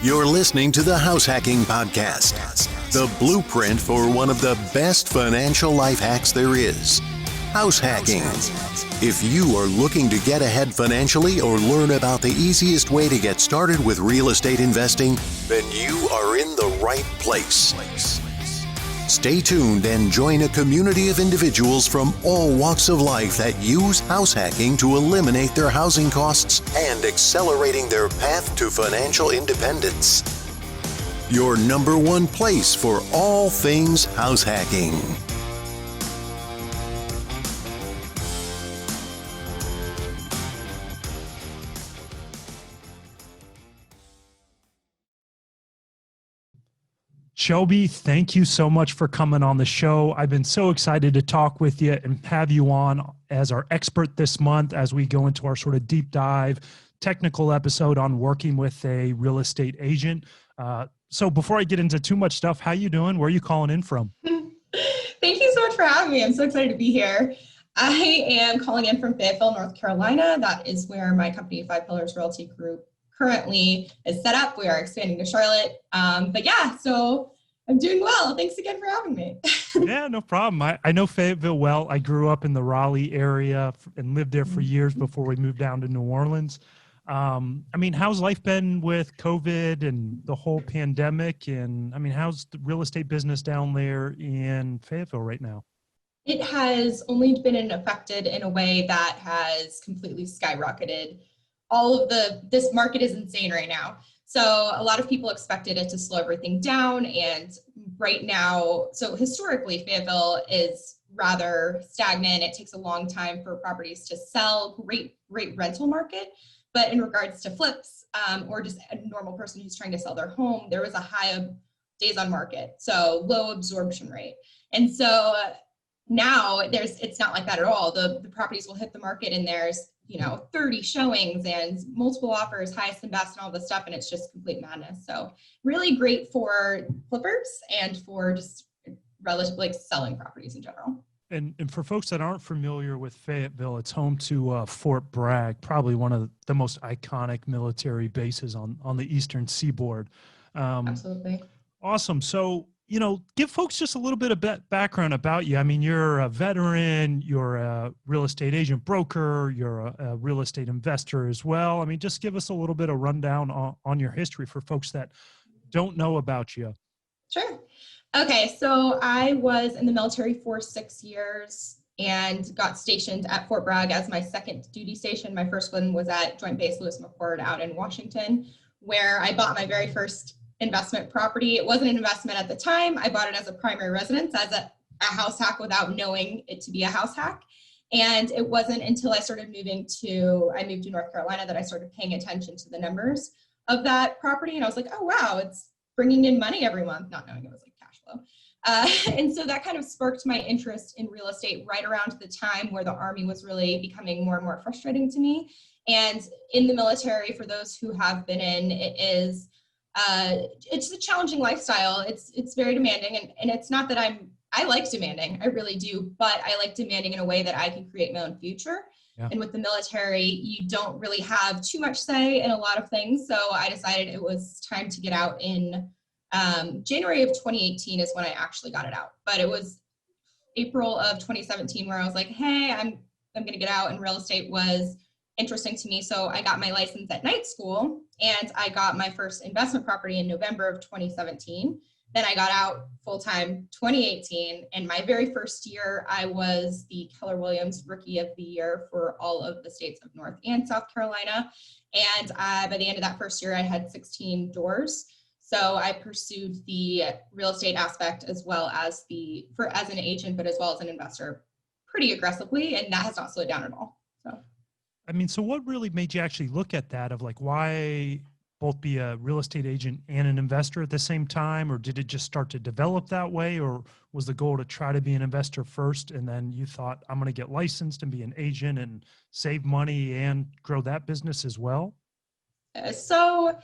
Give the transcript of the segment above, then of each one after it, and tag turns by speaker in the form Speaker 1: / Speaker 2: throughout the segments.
Speaker 1: You're listening to the House Hacking Podcast, the blueprint for one of the best financial life hacks there is. House hacking. If you are looking to get ahead financially or learn about the easiest way to get started with real estate investing, then you are in the right place. Stay tuned and join a community of individuals from all walks of life that use house hacking to eliminate their housing costs and accelerating their path to financial independence. Your number one place for all things house hacking.
Speaker 2: Shelby, thank you so much for coming on the show. I've been so excited to talk with you and have you on as our expert this month as we go into our sort of deep dive technical episode on working with a real estate agent. So before I get into too much stuff, how you doing? Where are you calling in from?
Speaker 3: Thank you so much for having me. I'm so excited to be here. I am calling in from Fayetteville, North Carolina. That is where my company, Five Pillars Realty Group, currently is set up. We are expanding to Charlotte. So I'm doing well. Thanks again for having me.
Speaker 2: Yeah, no problem. I know Fayetteville well. I grew up in the Raleigh area and lived there for years before we moved down to New Orleans. How's life been with COVID and the whole pandemic? And how's the real estate business down there in Fayetteville right now?
Speaker 3: It has only been affected in a way that has completely skyrocketed. This market is insane right now. So a lot of people expected it to slow everything down. And right now, so historically, Fayetteville is rather stagnant. It takes a long time for properties to sell, great rental market. But in regards to flips or just a normal person who's trying to sell their home, there was a high of days on market. So low absorption rate. And so now it's not like that at all. The properties will hit the market and there's 30 showings and multiple offers, highest and best and all this stuff. And it's just complete madness. So really great for flippers and for just relatively selling properties in general.
Speaker 2: And for folks that aren't familiar with Fayetteville, it's home to Fort Bragg, probably one of the most iconic military bases on the Eastern Seaboard.
Speaker 3: Absolutely.
Speaker 2: Awesome. So, give folks just a little bit of background about you. You're a veteran, you're a real estate agent broker, you're a real estate investor as well. Just give us a little bit of rundown on your history for folks that don't know about you.
Speaker 3: Sure. Okay. So I was in the military for 6 years and got stationed at Fort Bragg as my second duty station. My first one was at Joint Base Lewis McChord out in Washington, where I bought my very first investment property. It wasn't an investment at the time. I bought it as a primary residence, as a house hack without knowing it to be a house hack. And it wasn't until I moved to North Carolina that I started paying attention to the numbers of that property. And I was like, oh, wow, it's bringing in money every month, not knowing it was like cash flow. And so that kind of sparked my interest in real estate right around the time where the Army was really becoming more and more frustrating to me. And in the military, for those who have been in, it's a challenging lifestyle. It's very demanding. And it's not that I like demanding, I really do, but I like demanding in a way that I can create my own future. Yeah. And with the military, you don't really have too much say in a lot of things. So I decided it was time to get out in January of 2018 is when I actually got it out. But it was April of 2017 where I was like, hey, I'm going to get out, and real estate was interesting to me. So I got my license at night school and I got my first investment property in November of 2017. Then I got out full-time 2018. And my very first year, I was the Keller Williams Rookie of the Year for all of the states of North and South Carolina. And by the end of that first year, I had 16 doors. So I pursued the real estate aspect as well as as an agent, but as well as an investor pretty aggressively. And that has not slowed down at all.
Speaker 2: So what really made you actually look at that of why both be a real estate agent and an investor at the same time? Or did it just start to develop that way? Or was the goal to try to be an investor first and then you thought, I'm going to get licensed and be an agent and save money and grow that business as well?
Speaker 3: So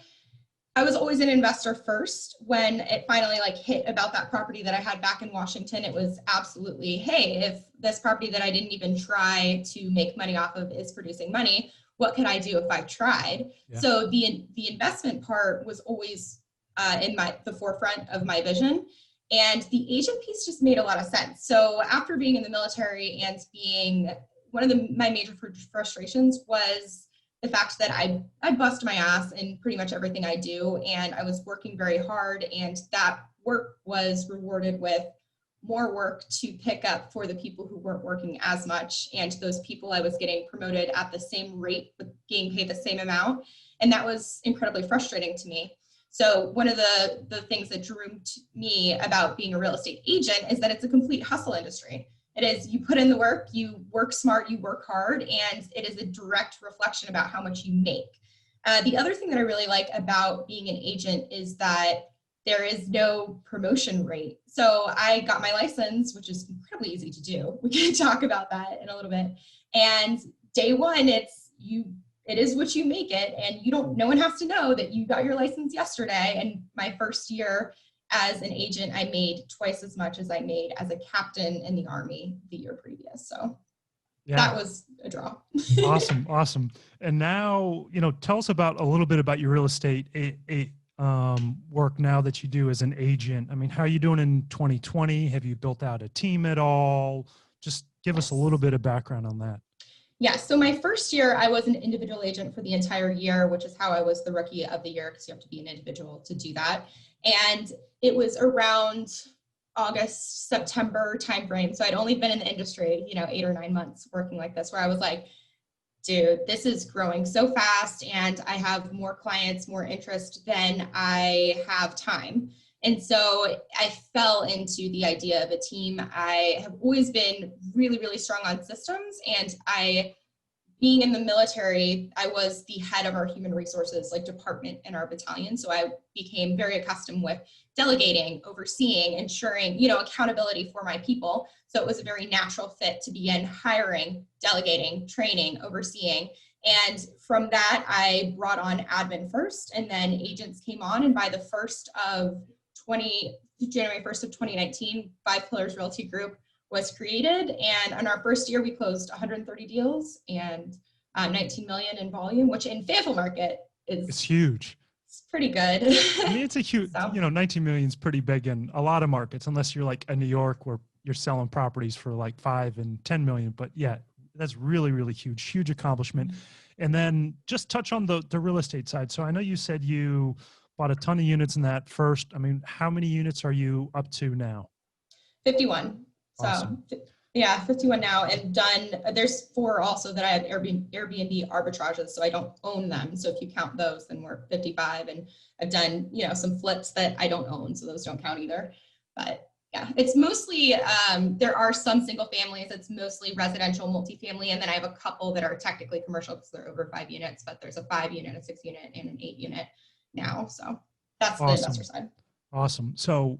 Speaker 3: I was always an investor first. When it finally hit about that property that I had back in Washington, it was absolutely, hey, if this property that I didn't even try to make money off of is producing money, what could I do if I tried?
Speaker 2: Yeah.
Speaker 3: So the investment part was always in the forefront of my vision. And the agent piece just made a lot of sense. So after being in the military and being one of my major frustrations was the fact that I bust my ass in pretty much everything I do. And I was working very hard, and that work was rewarded with more work to pick up for the people who weren't working as much. And those people, I was getting promoted at the same rate, but getting paid the same amount. And that was incredibly frustrating to me. So one of the things that drew me about being a real estate agent is that it's a complete hustle industry. It is, you put in the work, you work smart, you work hard, and it is a direct reflection about how much you make. The other thing that I really like about being an agent is that there is no promotion rate. So I got my license, which is incredibly easy to do. We can talk about that in a little bit. And day one, it is what you make it. And no one has to know that you got your license yesterday. And my first year as an agent, I made twice as much as I made as a captain in the Army the year previous. So that was a draw.
Speaker 2: Awesome. And now, tell us a little bit about your real estate work now that you do as an agent. I mean, how are you doing in 2020? Have you built out a team at all? Just give us a little bit of background on that.
Speaker 3: Yeah, so my first year, I was an individual agent for the entire year, which is how I was the rookie of the year, because you have to be an individual to do that. And it was around August, September timeframe. So I'd only been in the industry, 8 or 9 months working like this, where I was like, dude, this is growing so fast, and I have more clients, more interest than I have time. And so I fell into the idea of a team. I have always been really, really strong on systems, and being in the military, I was the head of our human resources department in our battalion. So I became very accustomed with delegating, overseeing, ensuring, accountability for my people. So it was a very natural fit to begin hiring, delegating, training, overseeing. And from that, I brought on admin first, and then agents came on. And by the January 1st of 2019, Five Pillars Realty Group was created. And in our first year, we closed 130 deals and 19 million in volume, which in Fayetteville market
Speaker 2: it's huge.
Speaker 3: It's pretty good.
Speaker 2: I mean, it's a huge, 19 million is pretty big in a lot of markets, unless you're like in New York where you're selling properties for like 5 and 10 million. But yeah, that's really, really huge accomplishment. Mm-hmm. And then just touch on the real estate side. So I know you said you bought a ton of units in that first. I mean, how many units are you up to now?
Speaker 3: 51.
Speaker 2: Awesome.
Speaker 3: So yeah, 51 now, and there's 4 also that I have Airbnb arbitrages, so I don't own them. So if you count those, then we're 55, and I've done, some flips that I don't own, so those don't count either. But yeah, it's mostly, there are some single families. It's mostly residential multifamily. And then I have a couple that are technically commercial because they're over 5 units, but there's a 5 unit, a 6 unit, and an 8 unit now. So that's
Speaker 2: awesome.
Speaker 3: The investor side.
Speaker 2: Awesome. So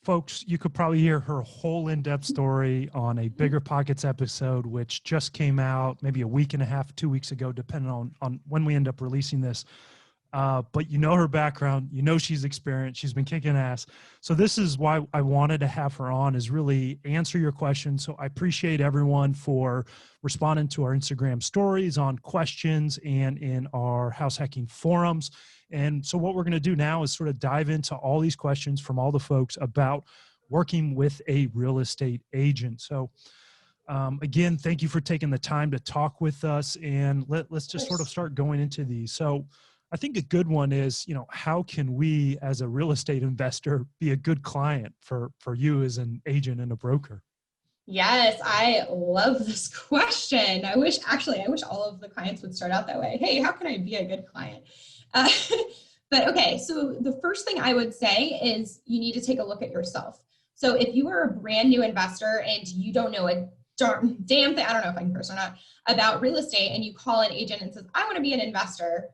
Speaker 2: folks, you could probably hear her whole in-depth story on a Bigger Pockets episode, which just came out maybe a week and a half, 2 weeks ago, depending on when we end up releasing this. But her background, she's experienced, she's been kicking ass. So this is why I wanted to have her on, is really answer your questions. So I appreciate everyone for responding to our Instagram stories on questions and in our house hacking forums. And so what we're going to do now is sort of dive into all these questions from all the folks about working with a real estate agent. So again, thank you for taking the time to talk with us, and let's just sort of start going into these. So I think a good one is, how can we as a real estate investor be a good client for you as an agent and a broker?
Speaker 3: Yes, I love this question. I wish all of the clients would start out that way. Hey, how can I be a good client? But okay, so the first thing I would say is you need to take a look at yourself. So if you are a brand new investor and you don't know a damn thing, I don't know if I can curse or not, about real estate, and you call an agent and says, I want to be an investor,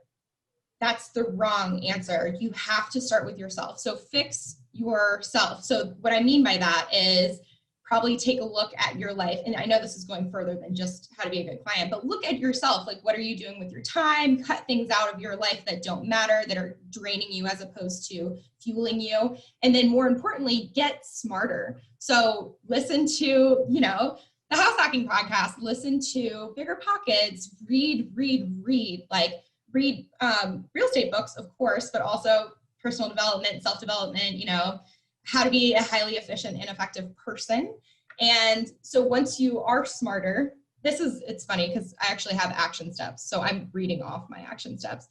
Speaker 3: that's the wrong answer. You have to start with yourself. So fix yourself. So what I mean by that is probably take a look at your life. And I know this is going further than just how to be a good client, but look at yourself. Like, what are you doing with your time? Cut things out of your life that don't matter, that are draining you as opposed to fueling you. And then more importantly, get smarter. So listen to, the house hacking podcast, listen to Bigger Pockets, read, like read real estate books, of course, but also personal development, self-development, you know, how to be a highly efficient and effective person. And so once you are smarter, it's funny because I actually have action steps. So I'm reading off my action steps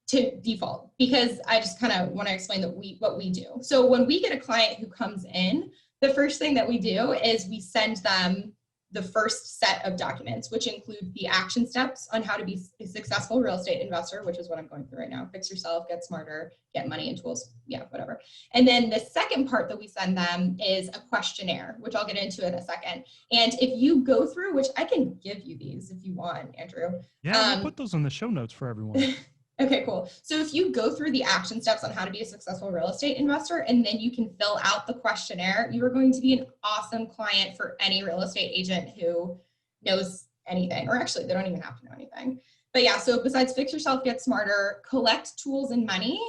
Speaker 3: to default because I just kind of want to explain what we do. So when we get a client who comes in, the first thing that we do is we send them the first set of documents, which include the action steps on how to be a successful real estate investor, which is what I'm going through right now. Fix yourself, get smarter, get money and tools. Yeah, whatever. And then the second part that we send them is a questionnaire, which I'll get into in a second. And if you go through, which I can give you these if you want, Andrew.
Speaker 2: Yeah, we'll put those in the show notes for everyone.
Speaker 3: Okay, cool. So if you go through the action steps on how to be a successful real estate investor, and then you can fill out the questionnaire, you are going to be an awesome client for any real estate agent who knows anything, or actually they don't even have to know anything. But yeah, so besides fix yourself, get smarter, collect tools and money,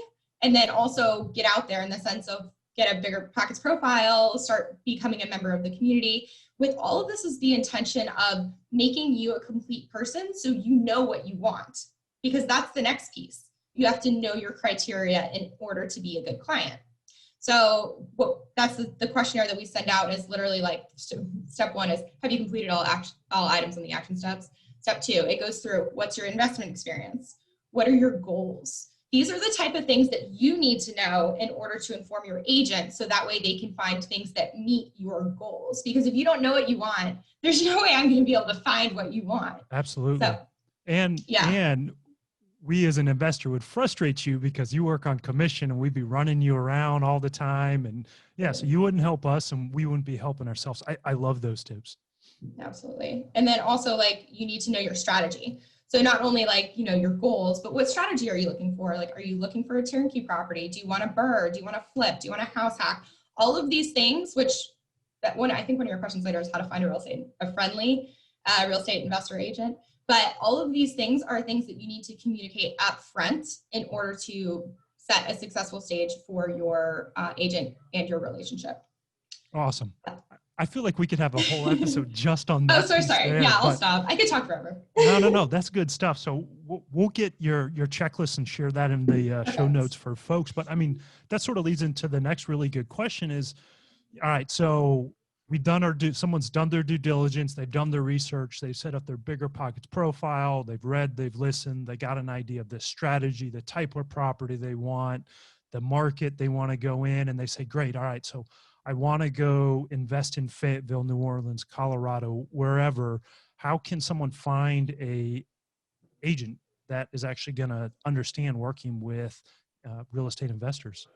Speaker 3: and then also get out there in the sense of get a Bigger Pockets profile, start becoming a member of the community. With all of this is the intention of making you a complete person so you know what you want. Because that's the next piece. You have to know your criteria in order to be a good client. So that's the questionnaire that we send out is literally like, step one is, have you completed all items on the action steps? Step two, it goes through, what's your investment experience? What are your goals? These are the type of things that you need to know in order to inform your agent so that way they can find things that meet your goals. Because if you don't know what you want, there's no way I'm going to be able to find what you want.
Speaker 2: Absolutely.
Speaker 3: So,
Speaker 2: and we as an investor would frustrate you because you work on commission and we'd be running you around all the time. And yeah, so you wouldn't help us and we wouldn't be helping ourselves. I love those tips.
Speaker 3: Absolutely. And then also like, you need to know your strategy. So not only like, you know, your goals, but what strategy are you looking for? Like, are you looking for a turnkey property? Do you want a BRRRR? Do you want to flip? Do you want a house hack? All of these things, which I think one of your questions later is how to find a friendly real estate investor agent. But all of these things are things that you need to communicate up front in order to set a successful stage for your agent and your relationship.
Speaker 2: Awesome. I feel like we could have a whole episode just on that.
Speaker 3: Oh, sorry.
Speaker 2: There,
Speaker 3: yeah, I'll stop. I could talk forever.
Speaker 2: No. That's good stuff. So we'll get your checklist and share that in the show notes for folks. But I mean, that sort of leads into the next really good question is, all right, so we've done someone's done their due diligence. They've done their research. They've set up their Bigger Pockets profile. They've read, they've listened. They got an idea of the strategy, the type of property they want, the market they want to go in. And they say, great. All right. So I want to go invest in Fayetteville, New Orleans, Colorado, wherever. How can someone find a agent that is actually going to understand working with real estate investors?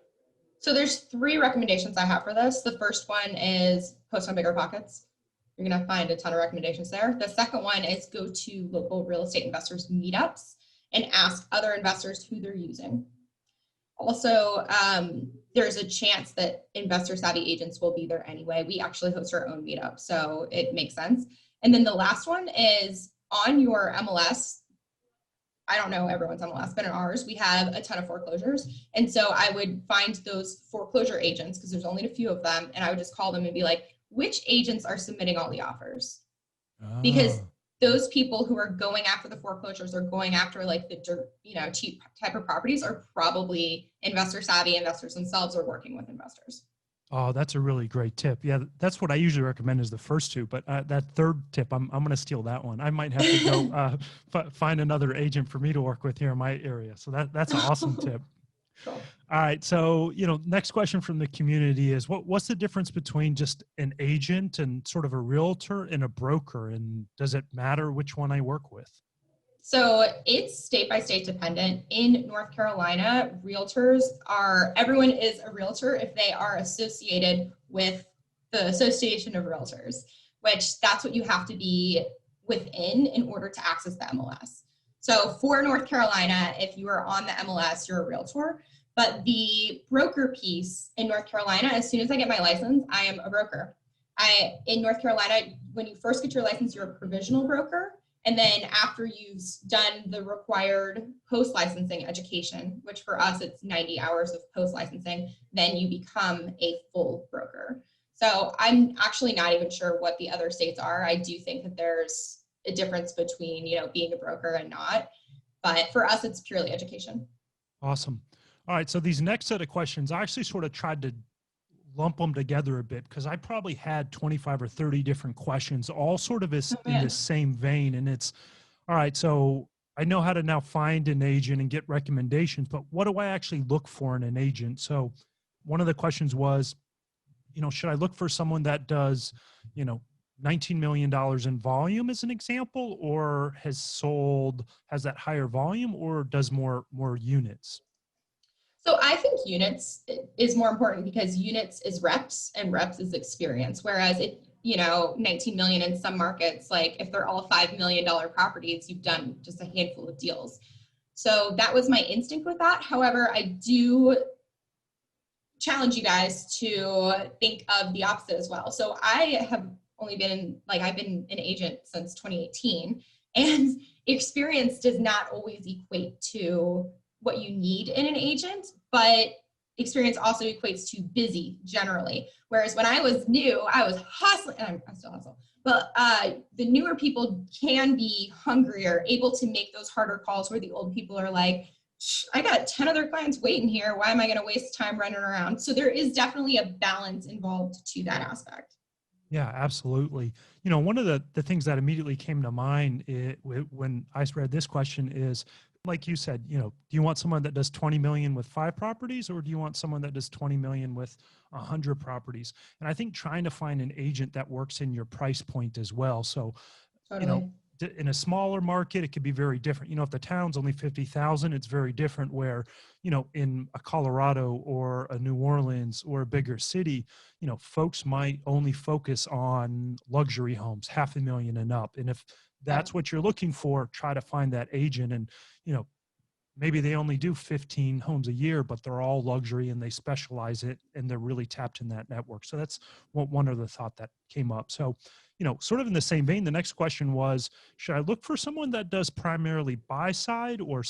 Speaker 3: So there's 3 recommendations I have for this. The first one is post on Bigger Pockets. You're going to find a ton of recommendations there. The second one is go to local real estate investors meetups and ask other investors who they're using. Also, there's a chance that investor savvy agents will be there anyway. We actually host our own meetup, so it makes sense. And then the last one is on your MLS. I don't know everyone's MLS, but in ours, we have a ton of foreclosures. And so I would find those foreclosure agents, because there's only a few of them, and I would just call them and be like, which agents are submitting all the offers? Because those people who are going after the foreclosures or going after like the cheap type of properties are probably investor savvy investors themselves or working with investors.
Speaker 2: Oh, that's a really great tip. Yeah, that's what I usually recommend is the first 2, but that third tip, I'm going to steal that one. I might have to go find another agent for me to work with here in my area. So that's an awesome tip.
Speaker 3: Cool.
Speaker 2: All right. So, next question from the community is what's the difference between just an agent and sort of a realtor and a broker? And does it matter which one I work with?
Speaker 3: So it's state by state dependent. In North Carolina, everyone is a realtor if they are associated with the Association of Realtors, which that's what you have to be within in order to access the MLS. So for North Carolina, if you are on the MLS, you're a realtor. But the broker piece in North Carolina, as soon as I get my license, I am a broker. In North Carolina, when you first get your license, you're a provisional broker. And then after you've done the required post-licensing education, which for us, it's 90 hours of post-licensing, then you become a full broker. So I'm actually not even sure what the other states are. I do think that there's a difference between, being a broker and not. But for us, it's purely education.
Speaker 2: Awesome. All right. So these next set of questions, I actually sort of tried to lump them together a bit because I probably had 25 or 30 different questions, all sort of is
Speaker 3: Oh,
Speaker 2: in
Speaker 3: man.
Speaker 2: this same vein. And it's all right. So I know how to now find an agent and get recommendations, but what do I actually look for in an agent? So one of the questions was, should I look for someone that does, $19 million in volume as an example, or has that higher volume or does more units?
Speaker 3: So I think units is more important because units is reps and reps is experience. Whereas 19 million in some markets, like if they're all $5 million properties, you've done just a handful of deals. So that was my instinct with that. However, I do challenge you guys to think of the opposite as well. So I have only been I've been an agent since 2018, and experience does not always equate to what you need in an agent, but experience also equates to busy generally. Whereas when I was new, I was hustling, and I still hustle, but the newer people can be hungrier, able to make those harder calls where the old people are like, I got 10 other clients waiting here. Why am I going to waste time running around? So there is definitely a balance involved to that aspect.
Speaker 2: Yeah, absolutely. One of the things that immediately came to mind when I read this question is, like you said, do you want someone that does 20 million with 5 properties, or do you want someone that does 20 million with 100 properties? And I think trying to find an agent that works in your price point as well. So,
Speaker 3: Totally.
Speaker 2: in a smaller market, it could be very different. If the town's only 50,000, it's very different where, in a Colorado or a New Orleans or a bigger city, folks might only focus on luxury homes, 500,000 and up. And if that's what you're looking for, try to find that agent. And, maybe they only do 15 homes a year, but they're all luxury and they specialize it and they're really tapped in that network. So that's one other thought that came up. So, sort of in the same vein, the next question was, should I look for someone that does primarily buy side or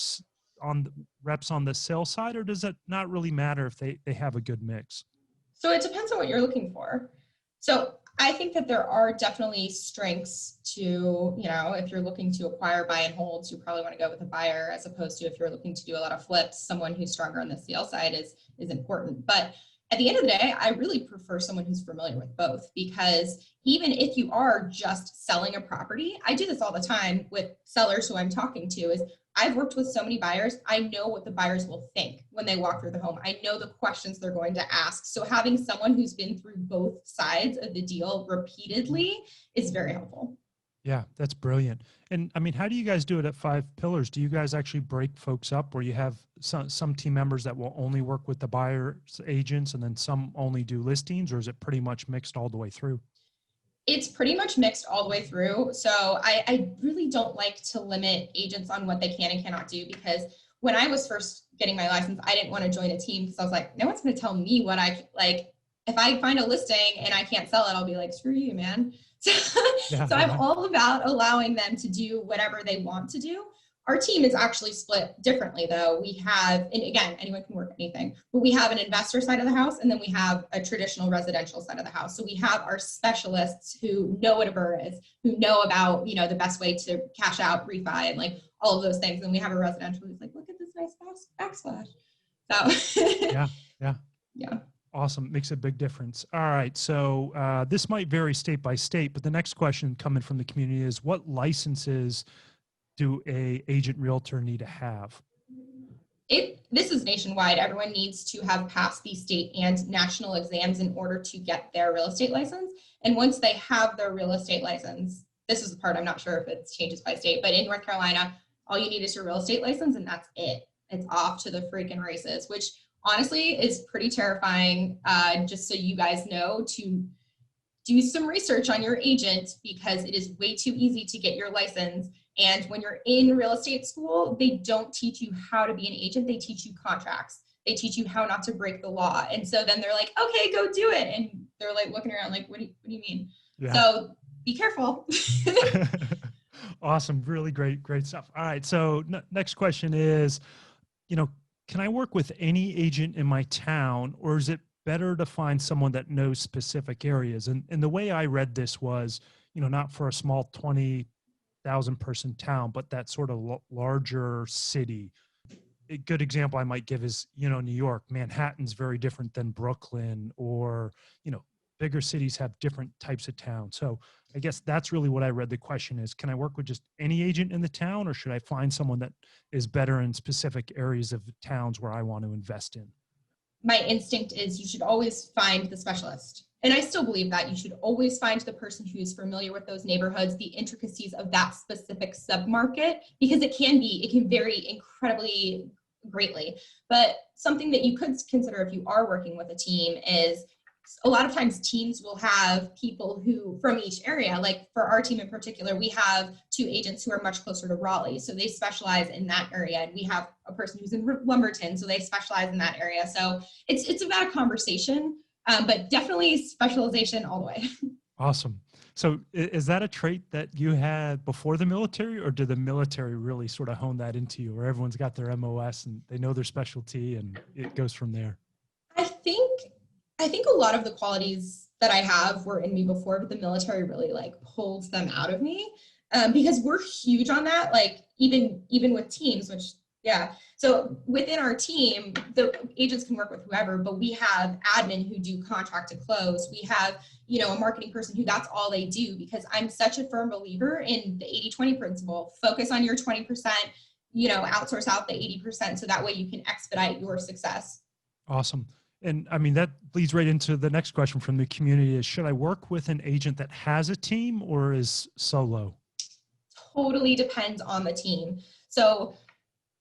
Speaker 2: reps on the sell side, or does it not really matter if they have a good mix?
Speaker 3: So it depends on what you're looking for. So I think that there are definitely strengths to, if you're looking to acquire buy and holds, you probably want to go with a buyer, as opposed to if you're looking to do a lot of flips, someone who's stronger on the sale side is important. But at the end of the day, I really prefer someone who's familiar with both, because even if you are just selling a property, I do this all the time with sellers who I'm talking to, is I've worked with so many buyers. I know what the buyers will think when they walk through the home. I know the questions they're going to ask. So having someone who's been through both sides of the deal repeatedly is very helpful.
Speaker 2: Yeah, that's brilliant. And I mean, how do you guys do it at 5 Pillars? Do you guys actually break folks up where you have some team members that will only work with the buyer's agents and then some only do listings, or is it pretty much mixed all the way through?
Speaker 3: It's pretty much mixed all the way through. So I really don't like to limit agents on what they can and cannot do, because when I was first getting my license, I didn't want to join a team because I was like, no one's going to tell me what if I find a listing and I can't sell it, I'll be like, screw you, man. So I'm all about allowing them to do whatever they want to do. Our team is actually split differently, though. We have, and again, anyone can work anything, but we have an investor side of the house, and then we have a traditional residential side of the house. So we have our specialists who know what a BRRRR is, who know about, the best way to cash out, refi, and like all of those things. And we have a residential who's like, look at this nice backsplash. So yeah.
Speaker 2: Awesome. Makes a big difference. All right. So this might vary state by state, but the next question coming from the community is, what licenses do a agent realtor need to have?
Speaker 3: This is nationwide. Everyone needs to have passed the state and national exams in order to get their real estate license. And once they have their real estate license, this is the part I'm not sure if it changes by state, but in North Carolina, all you need is your real estate license, and that's it. It's off to the freaking races, which honestly is pretty terrifying. Just so you guys know, to do some research on your agent, because it is way too easy to get your license. And when you're in real estate school, they don't teach you how to be an agent. They teach you contracts. They teach you how not to break the law. And so then they're like, okay, go do it. And they're like looking around like, what do you mean? Yeah. So be careful.
Speaker 2: Awesome. Really great stuff. All right. So next question is, can I work with any agent in my town, or is it better to find someone that knows specific areas? And the way I read this was, not for a small 20,000 person town, but that sort of larger city. A good example I might give is, New York. Manhattan's very different than Brooklyn, or, bigger cities have different types of towns. So I guess that's really what I read. The question is, can I work with just any agent in the town, or should I find someone that is better in specific areas of towns where I want to invest in?
Speaker 3: My instinct is you should always find the specialist. And I still believe that you should always find the person who's familiar with those neighborhoods, the intricacies of that specific submarket, because it can vary incredibly greatly. But something that you could consider if you are working with a team is a lot of times teams will have people who from each area. Like for our team in particular, we have 2 agents who are much closer to Raleigh, so they specialize in that area, and we have a person who's in Lumberton, so they specialize in that area. So it's about a conversation, but definitely specialization all the way.
Speaker 2: Awesome. So is that a trait that you had before the military, or did the military really sort of hone that into you, where everyone's got their MOS and they know their specialty and it goes from there?
Speaker 3: I think a lot of the qualities that I have were in me before, but the military really like pulls them out of me, because we're huge on that. Like even with teams, which yeah. So within our team, the agents can work with whoever, but we have admin who do contract to close. We have, a marketing person who that's all they do, because I'm such a firm believer in the 80-20 principle. Focus on your 20%, outsource out the 80%. So that way you can expedite your success.
Speaker 2: Awesome. And I mean, that leads right into the next question from the community is, should I work with an agent that has a team or is solo?
Speaker 3: Totally depends on the team. So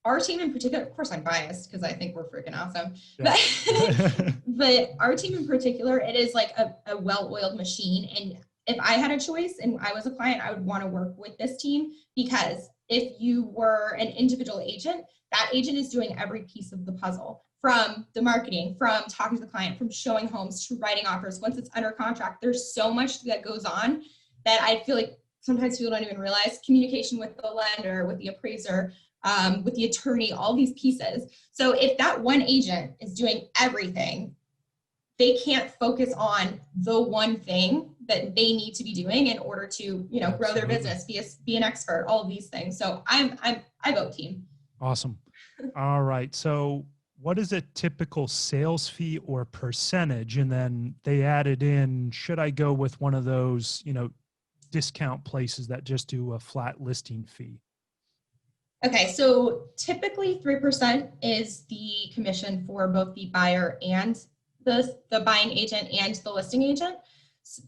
Speaker 3: our team in particular, of course I'm biased because I think we're freaking awesome, yeah. but our team in particular, it is like a well-oiled machine. And if I had a choice and I was a client, I would want to work with this team, because if you were an individual agent, that agent is doing every piece of the puzzle, from the marketing, from talking to the client, from showing homes to writing offers. Once it's under contract, there's so much that goes on that I feel like sometimes people don't even realize. Communication with the lender, with the appraiser, with the attorney, all these pieces. So if that one agent is doing everything, they can't focus on the one thing that they need to be doing in order to, grow their business, be an expert, all of these things. So I vote team.
Speaker 2: Awesome. All right. So what is a typical sales fee or percentage? And then they added in, should I go with one of those, discount places that just do a flat listing fee?
Speaker 3: Okay, so typically 3% is the commission for both the buyer and the buying agent and the listing agent.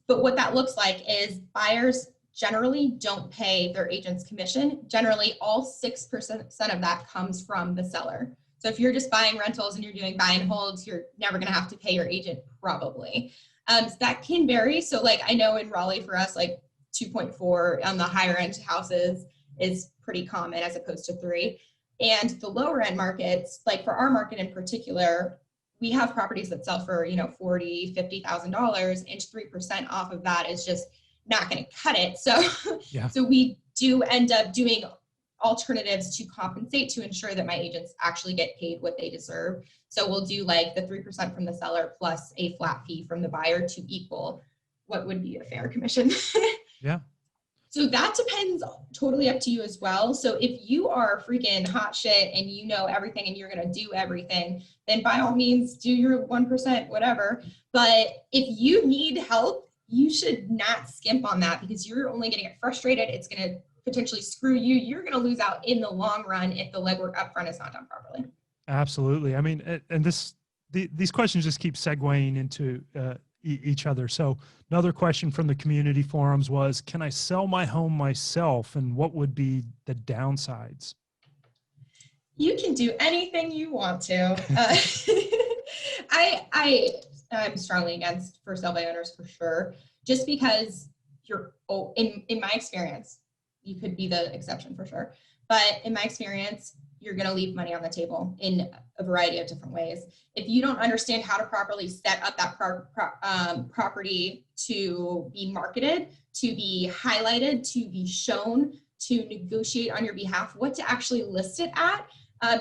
Speaker 3: But what that looks like is buyers generally don't pay their agent's commission. Generally, all 6% of that comes from the seller. So if you're just buying rentals and you're doing buy and holds, you're never going to have to pay your agent probably. So that can vary. So like I know in Raleigh for us, like 2.4 on the higher end houses is pretty common as opposed to 3. And the lower end markets, like for our market in particular, we have properties that sell for, $40,000, $50,000, and 3% off of that is just not going to cut it. So, yeah. So we do end up doing alternatives to compensate to ensure that my agents actually get paid what they deserve. So we'll do like the 3% from the seller plus a flat fee from the buyer to equal what would be a fair commission.
Speaker 2: Yeah.
Speaker 3: So that depends totally up to you as well. So if you are freaking hot shit and you know everything and you're going to do everything, then by all means do your 1%, whatever. But if you need help, you should not skimp on that, because you're only going to get frustrated. It's going to potentially screw you. You're going to lose out in the long run if the legwork upfront is not done properly.
Speaker 2: Absolutely. I mean, and these questions just keep segueing into each other. So another question from the community forums was, can I sell my home myself, and what would be the downsides?
Speaker 3: You can do anything you want to. I'm strongly against for sale by owners for sure, just because in my experience, you could be the exception for sure, but in my experience, you're going to leave money on the table in a variety of different ways. If you don't understand how to properly set up that property to be marketed, to be highlighted, to be shown, to negotiate on your behalf, what to actually list it at,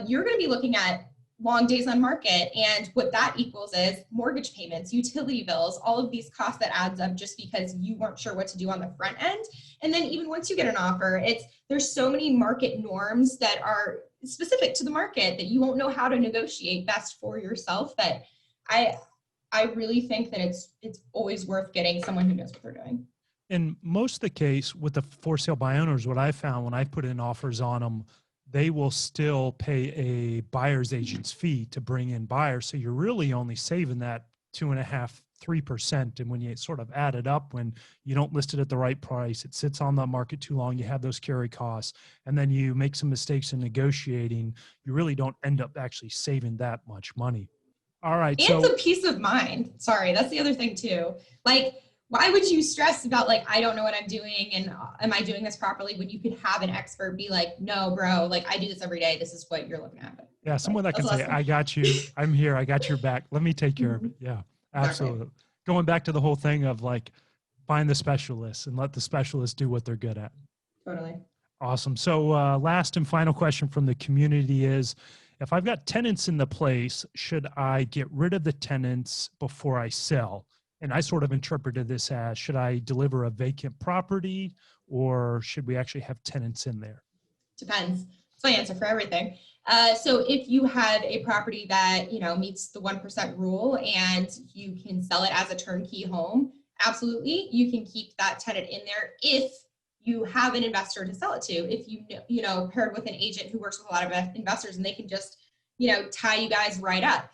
Speaker 3: you're going to be looking at long days on market. And what that equals is mortgage payments, utility bills, all of these costs that adds up just because you weren't sure what to do on the front end. And then even once you get an offer, there's so many market norms that are specific to the market that you won't know how to negotiate best for yourself. That I really think that it's always worth getting someone who knows what they're doing.
Speaker 2: In most of the case with the for sale by owners, what I found when I put in offers on them, they will still pay a buyer's agent's fee to bring in buyers. So you're really only saving that 2.5%, 3%. And when you sort of add it up, when you don't list it at the right price, it sits on the market too long, you have those carry costs, and then you make some mistakes in negotiating, you really don't end up actually saving that much money. All right.
Speaker 3: And some peace of mind. Sorry, that's the other thing too. Like, why would you stress about like, I don't know what I'm doing and am I doing this properly, when you could have an expert be like, no, bro, like I do this every day. This is what you're looking at.
Speaker 2: Yeah, someone that can say, I got you. I'm here. I got your back. Let me take care of it. Yeah, absolutely. Exactly. Going back to the whole thing of like, find the specialists and let the specialists do what they're good at.
Speaker 3: Totally.
Speaker 2: Awesome. So last and final question from the community is, if I've got tenants in the place, should I get rid of the tenants before I sell? And I sort of interpreted this as, should I deliver a vacant property or should we actually have tenants in there?
Speaker 3: Depends. It's my answer for everything. So if you have a property that, meets the 1% rule and you can sell it as a turnkey home, absolutely, you can keep that tenant in there if you have an investor to sell it to. If you paired with an agent who works with a lot of investors and they can just, tie you guys right up.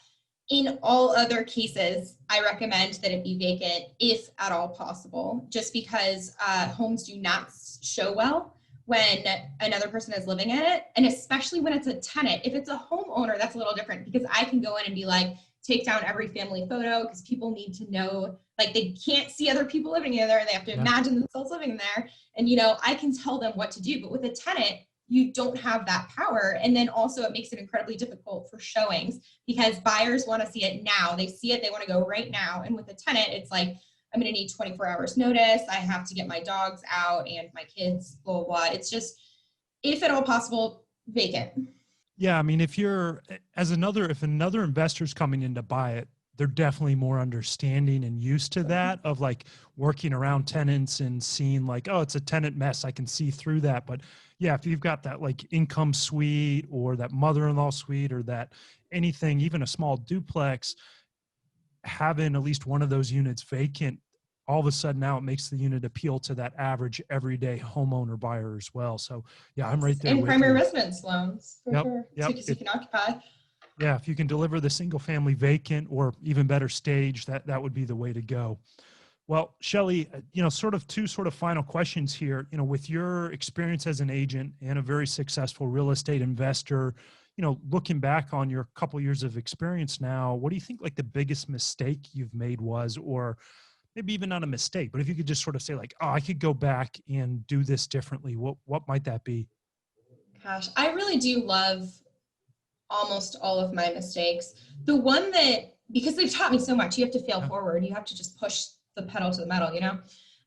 Speaker 3: In all other cases, I recommend that it be vacant if at all possible, just because homes do not show well when another person is living in it. And especially when it's a tenant. If it's a homeowner, that's a little different because I can go in and be like, take down every family photo because people need to know, like they can't see other people living in there. They have to imagine themselves living there. And, I can tell them what to do. But with a tenant, you don't have that power. And then also it makes it incredibly difficult for showings because buyers want to see it now. They see it, they want to go right now. And with a tenant, it's like, I'm going to need 24 hours notice. I have to get my dogs out and my kids, blah, blah, blah. It's just, if at all possible, vacant.
Speaker 2: Yeah. I mean, if another investor's coming in to buy it, they're definitely more understanding and used to that of like working around tenants and seeing like, oh, it's a tenant mess. I can see through that. But yeah, if you've got that like income suite or that mother-in-law suite or that anything, even a small duplex, having at least one of those units vacant, all of a sudden now it makes the unit appeal to that average everyday homeowner buyer as well. So yeah, I'm right there.
Speaker 3: And primary residence loans for sure.
Speaker 2: Yep.
Speaker 3: Because you can occupy.
Speaker 2: Yeah, if you can deliver the single family vacant or even better stage, that would be the way to go. Well, Shelly, sort of two final questions here. With your experience as an agent and a very successful real estate investor, looking back on your couple years of experience now, what do you think like the biggest mistake you've made was, or maybe even not a mistake, but if you could just sort of say like, oh, I could go back and do this differently, what might that be?
Speaker 3: Gosh, I really do love almost all of my mistakes. The one that, because they've taught me so much, you have to fail forward. You have to just push the pedal to the metal,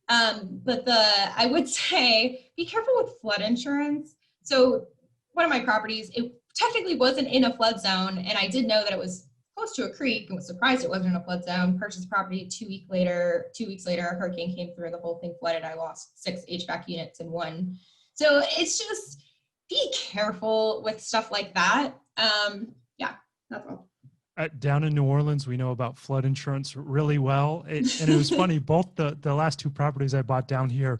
Speaker 3: But I would say, be careful with flood insurance. So one of my properties, it technically wasn't in a flood zone. And I did know that it was close to a creek and was surprised it wasn't in a flood zone. Purchased property 2 weeks later, a hurricane came through, the whole thing flooded. I lost 6 HVAC units in one. So it's just, be careful with stuff like that. Yeah, that's all.
Speaker 2: Down in New Orleans, we know about flood insurance really well. And it was funny, both the last 2 properties I bought down here,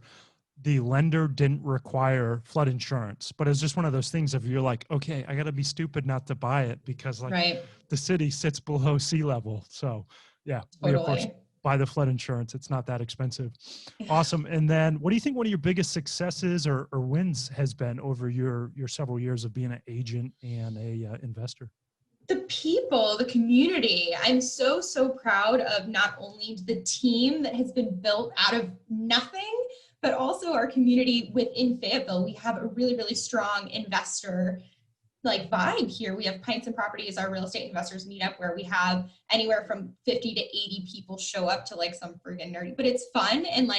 Speaker 2: the lender didn't require flood insurance, but it's just one of those things of you're like, okay, I got to be stupid not to buy it because like the city sits below sea level. So yeah, we of course buy the flood insurance. It's not that expensive. Awesome. And then what do you think one of your biggest successes or wins has been over your several years of being an agent and a investor?
Speaker 3: The people, the community. I'm so, so proud of not only the team that has been built out of nothing, but also our community within Fayetteville. We have a really, really strong investor vibe here. We have Pints and Properties, our real estate investors meetup, where we have anywhere from 50 to 80 people show up to some friggin' nerdy, but it's fun. And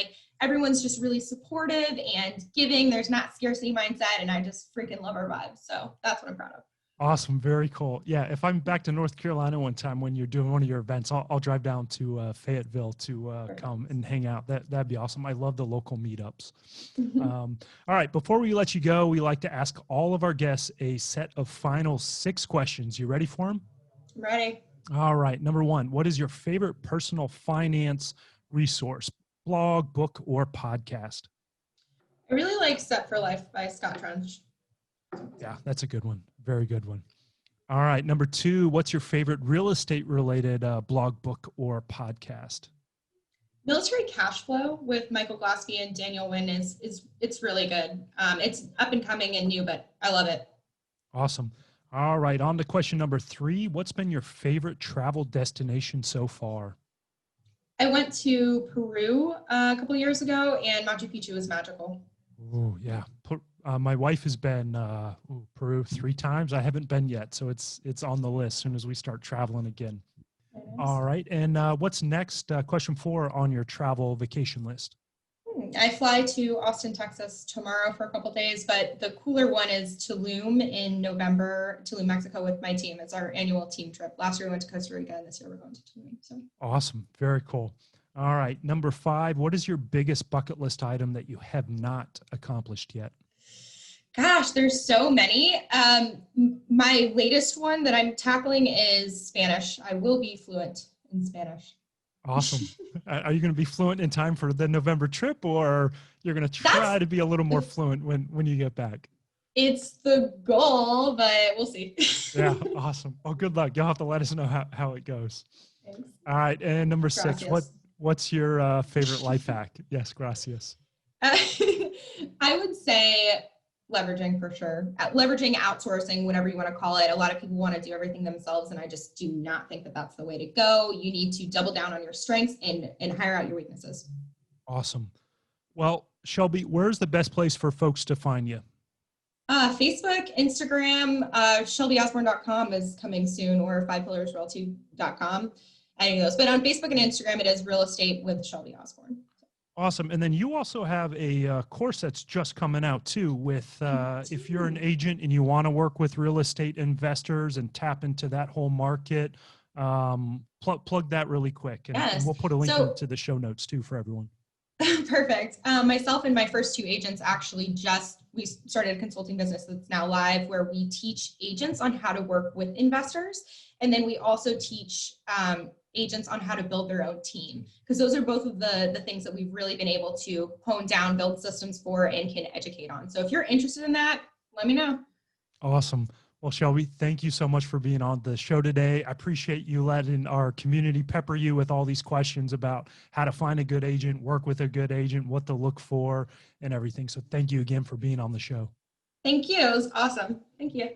Speaker 3: everyone's just really supportive and giving. There's not scarcity mindset. And I just freaking love our vibe. So that's what I'm proud of.
Speaker 2: Awesome. Very cool. Yeah. If I'm back to North Carolina one time when you're doing one of your events, I'll drive down to Fayetteville to come and hang out. That'd be awesome. I love the local meetups. All right. Before we let you go, we like to ask all of our guests a set of final 6 questions. You ready for them?
Speaker 3: I'm ready.
Speaker 2: All right. Number 1, what is your favorite personal finance resource, blog, book, or podcast?
Speaker 3: I really like Set for Life by Scott Trench.
Speaker 2: Yeah, that's a good one. Very good one. All right. Number 2, what's your favorite real estate related blog, book, or podcast?
Speaker 3: Military Cash Flow with Michael Glassky and Daniel Wynn it's really good. It's up and coming and new, but I love it.
Speaker 2: Awesome. All right. On to question number 3. What's been your favorite travel destination so far?
Speaker 3: I went to Peru a couple years ago, and Machu Picchu was magical.
Speaker 2: Oh, yeah. My wife has been Peru 3 times. I haven't been yet, so it's on the list as soon as we start traveling again.
Speaker 3: Nice.
Speaker 2: All right. And what's next? Question 4 on your travel vacation list.
Speaker 3: I fly to Austin, Texas tomorrow for a couple days, but the cooler one is Tulum in November, Tulum, Mexico with my team. It's our annual team trip. Last year we went to Costa Rica, and this year we're going to Tulum. So
Speaker 2: awesome. Very cool. All right. Number 5, what is your biggest bucket list item that you have not accomplished yet?
Speaker 3: Gosh, there's so many. My latest one that I'm tackling is Spanish. I will be fluent in Spanish.
Speaker 2: Awesome. Are you going to be fluent in time for the November trip, or you're going to try to be a little more fluent when you get back?
Speaker 3: It's the goal, but we'll see.
Speaker 2: Yeah, awesome. Well, good luck. You'll have to let us know how it goes.
Speaker 3: Thanks.
Speaker 2: All right. And number 6,
Speaker 3: Gracias.
Speaker 2: what's your favorite life hack? Yes, gracias.
Speaker 3: I would say leveraging for sure. Leveraging, outsourcing, whatever you want to call it. A lot of people want to do everything themselves, and I just do not think that that's the way to go. You need to double down on your strengths and hire out your weaknesses.
Speaker 2: Awesome. Well, Shelby, where's the best place for folks to find you?
Speaker 3: Facebook, Instagram, shelbyosborne.com is coming soon, or fivepillarsrealty.com. Any of those. But on Facebook and Instagram, it is Real Estate with Shelby Osborne.
Speaker 2: Awesome. And then you also have a course that's just coming out too with if you're an agent and you want to work with real estate investors and tap into that whole market, plug that really quick. And we'll put a link into the show notes too for everyone.
Speaker 3: Perfect. Myself and my first 2 agents actually we started a consulting business that's now live, where we teach agents on how to work with investors. And then we also teach agents on how to build their own team, because those are both of the things that we've really been able to hone down, build systems for, and can educate on. So if you're interested in that, let me know.
Speaker 2: Awesome. Well, Shelby, thank you so much for being on the show today. I appreciate you letting our community pepper you with all these questions about how to find a good agent, work with a good agent, what to look for, and everything. So thank you again for being on the show.
Speaker 3: Thank you. It was awesome. Thank you.